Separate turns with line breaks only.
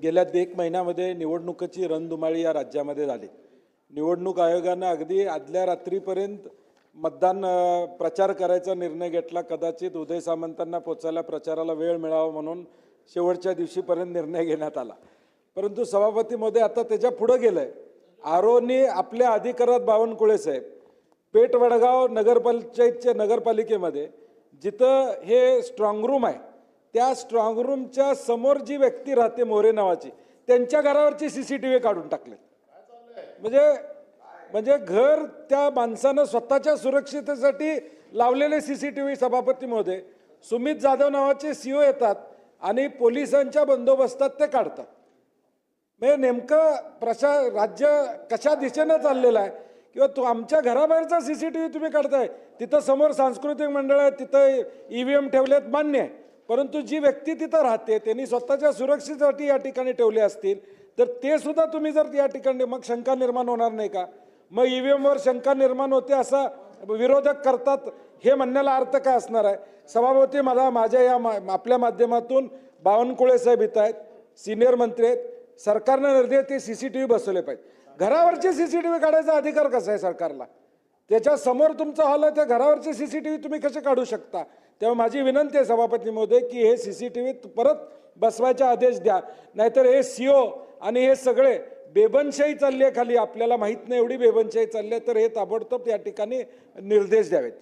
गेल्या 1 महिन्यामध्ये निवडणुकीची रणधुमाळी या राज्यामध्ये झाली। निवडणूक आयोगानं अगदी आदल्या रात्रीपर्यंत मतदान प्रचार करायचा निर्णय घेतला। कदाचित उदय सामंतांना पोचायला प्रचाराला वेळ मिळावा म्हणून शेवटच्या दिवशीपर्यंत निर्णय घेण्यात आला। परंतु सभापती महोदय आता त्याच्या पुढे गेलंय। आरोनी आपल्या अधिकारात बावनकुळे साहेब पेठ वडगाव नगरपालिकेमध्ये जिथं हे स्ट्रॉंग रूम आहे त्या स्ट्रॉंग रूमच्या समोर जी व्यक्ती राहते मोरे नावाची त्यांच्या घरावरची सीसीटीव्ही काढून टाकले। म्हणजे घर त्या माणसानं स्वतःच्या सुरक्षिततेसाठी लावलेले सीसीटीव्ही सभापती महोदय सुमित जाधव नावाचे सीओ येतात आणि पोलिसांच्या बंदोबस्तात ते काढतात। म्हणजे नेमकं राज्य कशा दिशेने चाललेलं आहे किंवा तो आमच्या घराबाहेरचा सीसीटीव्ही तुम्ही काढताय तिथं समोर सांस्कृतिक मंडळ आहे तिथं ईव्हीएम ठेवलेत मान्य आहे, परंतु जी व्यक्ती तिथं राहते त्यांनी स्वतःच्या सुरक्षेसाठी या ठिकाणी ठेवले असतील तर ते सुद्धा तुम्ही जर या ठिकाणी मग शंका निर्माण होणार नाही का? मग ईव्हीएमवर शंका निर्माण होते असा विरोधक करतात हे म्हणण्याला अर्थ काय असणार आहे? सभापती माझ्या या आपल्या माध्यमातून बावनकुळे साहेब इथं आहेत, सिनियर मंत्री आहेत, सरकारने निर्देश ते सीसीटीव्ही बसवले पाहिजे। घरावरचे सीसीटीव्ही काढायचा अधिकार कसा आहे सरकारला? त्याच्या समोर तुमचा हॉल आहे त्या घरावरचे सीसीटीव्ही तुम्ही कसे काढू शकता? तेव्हा माझी विनंती आहे सभापती महोदय की हे सीसीटीव्ही परत बसवायचे आदेश द्या, नाहीतर हे सीओ आणि हे सगळे बेबनशाही चालली आहे खाली, आपल्याला माहित नाही एवढी बेबनशाही चालली आहे, तर हे ताबडतोब या ठिकाणी निर्देश द्यावेत।